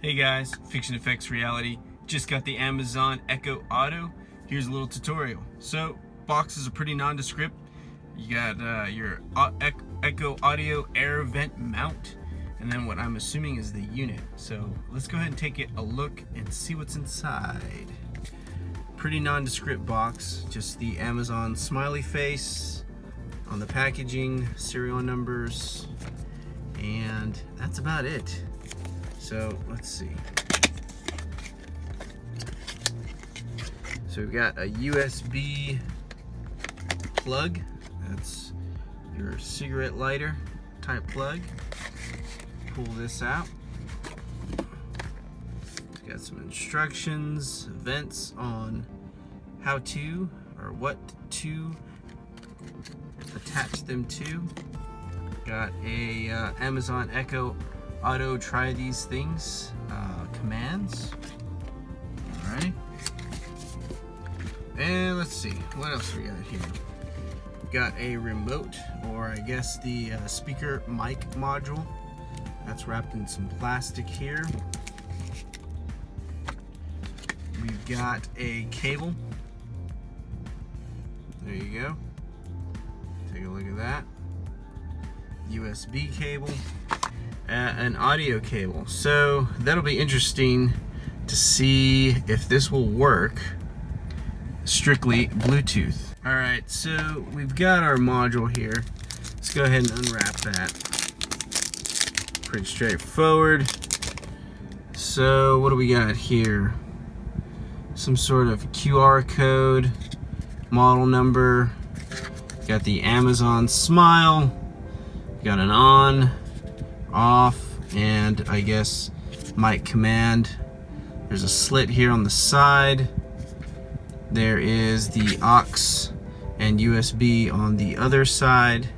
Hey guys, Fiction Effects Reality. Just got the Amazon Echo Auto. Here's a little tutorial. So, boxes are pretty nondescript. You got your Echo Audio air vent mount, and then what I'm assuming is the unit. So let's go ahead and take a look and see what's inside. Pretty nondescript box, just the Amazon smiley face on the packaging, serial numbers, and that's about it. So let's see. So we've got a USB plug. That's your cigarette lighter type plug. Pull this out. It's got some instructions, events on how to or what to attach them to. Got a Amazon Echo Auto try these things commands. All right, and let's see what else we got here. We've got a remote, or I guess the speaker mic module. That's wrapped in some plastic here. We've got a cable. There you go. Take a look at that. USB cable. An audio cable. So that'll be interesting to see if this will work strictly Bluetooth. All right, so we've got our module here. Let's go ahead and unwrap that. Pretty straightforward. So what do we got here? Some sort of QR code, model number. Got the Amazon smile. Got an on, off, and I guess mic command. There's a slit here on the side. There is the aux and USB on the other side.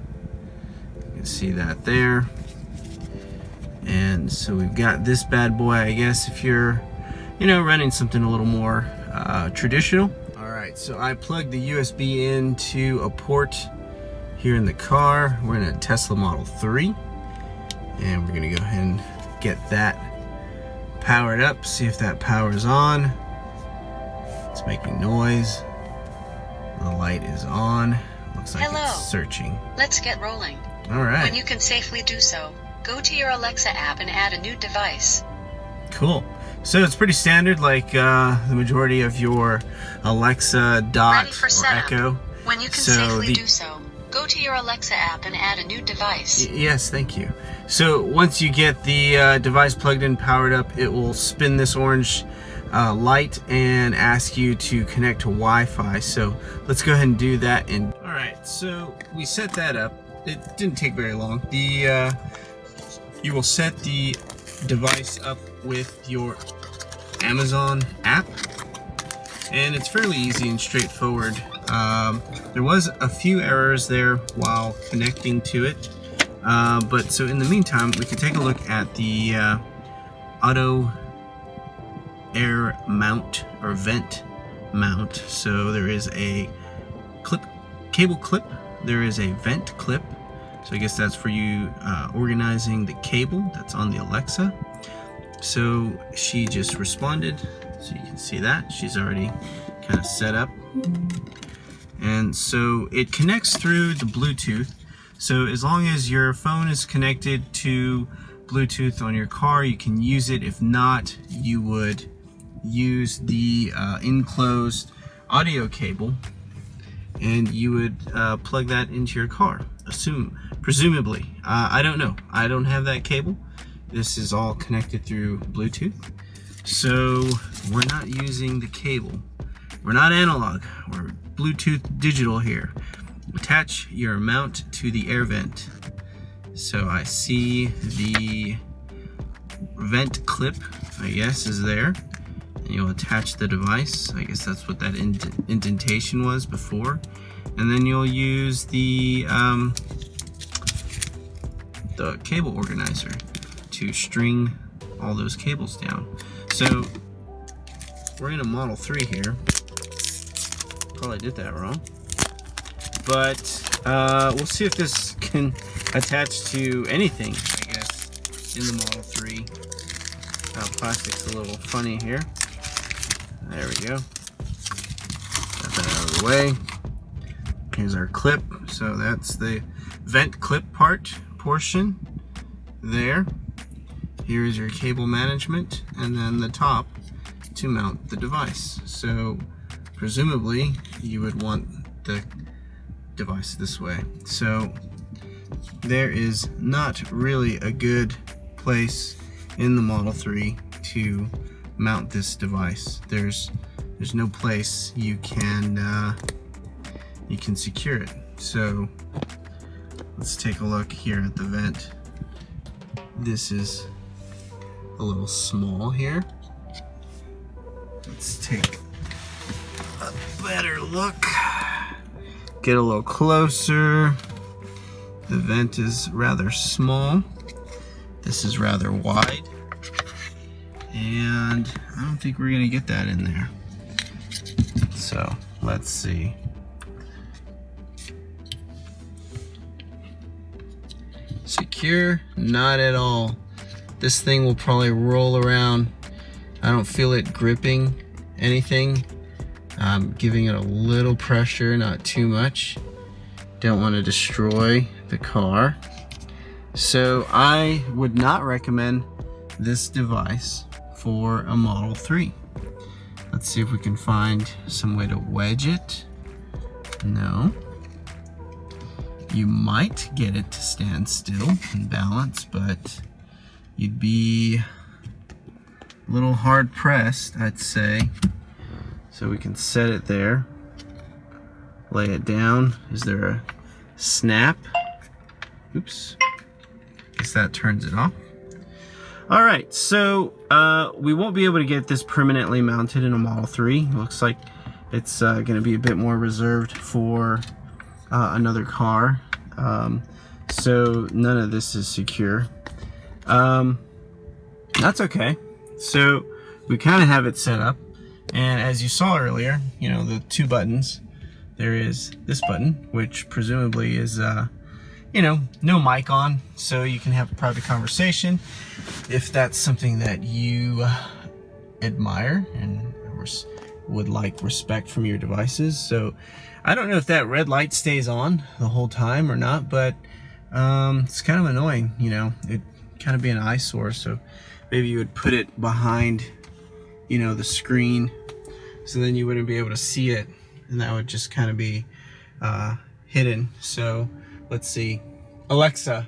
You can see that there. And so we've got this bad boy, I guess, if you're, running something a little more traditional. All right, so I plugged the USB into a port here in the car. We're in a Tesla Model 3. And we're gonna go ahead and get that powered up, see if that powers on. It's making noise. The light is on. Looks like it's searching. Let's get rolling. All right. When you can safely do so, go to your Alexa app and add a new device. Cool. So it's pretty standard, like the majority of your Alexa, Dot, or Echo. When you can safely do so, go to your Alexa app and add a new device. Yes, thank you. So once you get the device plugged in, powered up, it will spin this orange light and ask you to connect to Wi-Fi. So let's go ahead and do that. And all right, so we set that up. It didn't take very long. You will set the device up with your Amazon app, and it's fairly easy and straightforward. There was a few errors there while connecting to it, but so in the meantime we can take a look at the auto air mount or vent mount. So there is a cable clip, there is a vent clip, so I guess that's for you organizing the cable that's on the Alexa. So she just responded, so you can see that she's already kind of set up. And so it connects through the Bluetooth. So as long as your phone is connected to Bluetooth on your car, you can use it. If not, you would use the enclosed audio cable, and you would plug that into your car. Presumably. I don't know. I don't have that cable. This is all connected through Bluetooth. So we're not using the cable. We're not analog. We're Bluetooth digital here. Attach your mount to the air vent. So I see the vent clip, I guess, is there. And you'll attach the device. I guess that's what that indentation was before. And then you'll use the cable organizer to string all those cables down. So we're in a Model 3 here. Probably did that wrong, but we'll see if this can attach to anything, I guess, in the Model 3. Plastic's a little funny here. There we go. Got that out of the way. Here's our clip. So that's the vent clip portion there. Here's your cable management, and then the top to mount the device. So presumably you would want the device this way. So there is not really a good place in the Model 3 to mount this device. There's no place you can secure it. So let's take a look here at the vent. This is a little small here. Let's take a better look. Get a little closer. The vent is rather small. This is rather wide. And I don't think we're gonna get that in there. So let's see. Secure? Not at all. This thing will probably roll around. I don't feel it gripping anything. I'm giving it a little pressure, not too much. Don't want to destroy the car. So I would not recommend this device for a Model 3. Let's see if we can find some way to wedge it. No. You might get it to stand still and balance, but you'd be a little hard pressed, I'd say. So we can set it there, lay it down. Is there a snap? Oops, guess that turns it off. All right, so we won't be able to get this permanently mounted in a Model 3. Looks like it's gonna be a bit more reserved for another car. So none of this is secure. That's okay. So we kind of have it set up, and as you saw earlier, you know, the two buttons, there is this button, which presumably is you know, no mic on, so you can have a private conversation if that's something that you admire and would like respect from your devices. So I don't know if that red light stays on the whole time or not, but it's kind of annoying, you know. It kind of be an eyesore, so maybe you would put it behind, you know, the screen, so then you wouldn't be able to see it, and that would just kind of be hidden. So let's see. Alexa,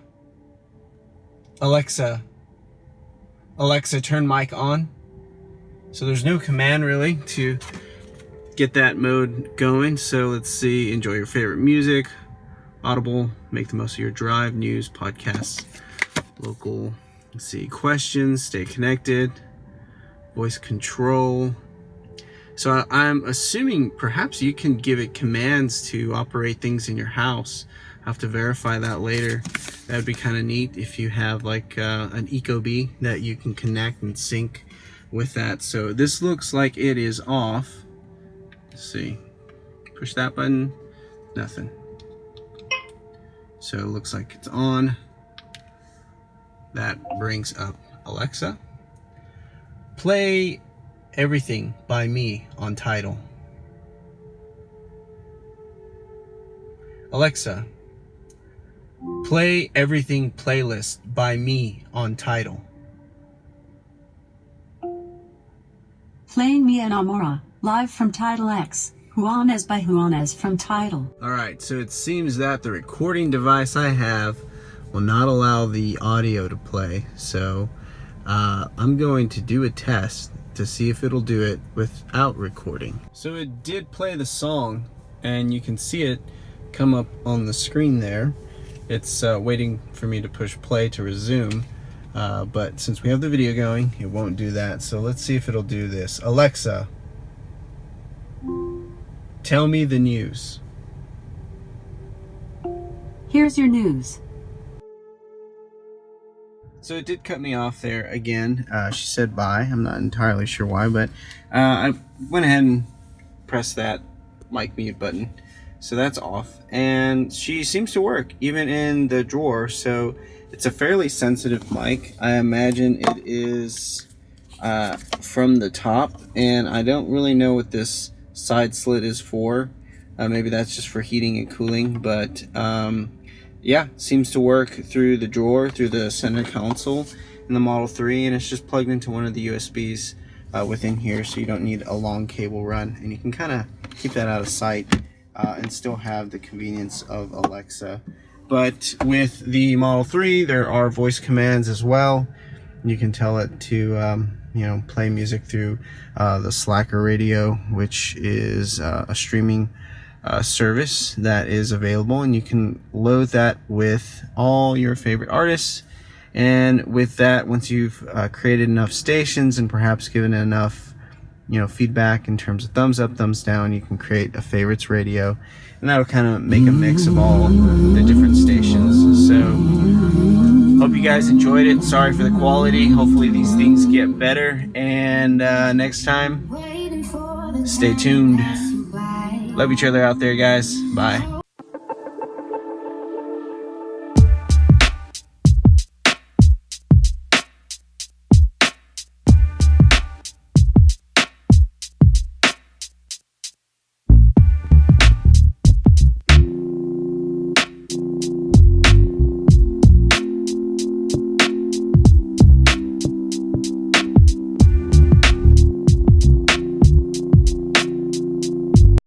turn mic on. So there's no command really to get that mode going. So let's see. Enjoy your favorite music. Audible, make the most of your drive. News, podcasts, local. Let's see. Questions, stay connected. Voice control. So I'm assuming perhaps you can give it commands to operate things in your house. I'll have to verify that later. That would be kind of neat if you have like an Ecobee that you can connect and sync with that. So this looks like it is off. Let's see. Push that button. Nothing. So it looks like it's on. That brings up Alexa. Play Everything by Me on Tidal. Alexa, play Everything playlist by Me on Tidal. Playing Mi Enamora, live from Tidal X. Juanes by Juanes from Tidal. Alright, so it seems that the recording device I have will not allow the audio to play. So I'm going to do a test to see if it'll do it without recording. So it did play the song, and you can see it come up on the screen there. It's waiting for me to push play to resume, but since we have the video going, it won't do that. So let's see if it'll do this. Alexa, tell me the news. Here's your news. So it did cut me off there again. She said bye. I'm not entirely sure why, but I went ahead and pressed that mic mute button. So that's off. And she seems to work even in the drawer. So it's a fairly sensitive mic. I imagine it is from the top, and I don't really know what this side slit is for. Maybe that's just for heating and cooling, but yeah, seems to work through the drawer, through the center console in the Model 3, and it's just plugged into one of the USBs within here, so you don't need a long cable run, and you can kind of keep that out of sight and still have the convenience of Alexa. But with the Model 3, there are voice commands as well. You can tell it to play music through the Slacker radio, which is a streaming service that is available, and you can load that with all your favorite artists. And with that, once you've created enough stations and perhaps given it enough feedback in terms of thumbs up, thumbs down, you can create a favorites radio, and that'll kind of make a mix of all the different stations. So hope you guys enjoyed it. Sorry for the quality. Hopefully these things get better, and next time, stay tuned. Love each other out there, guys. Bye.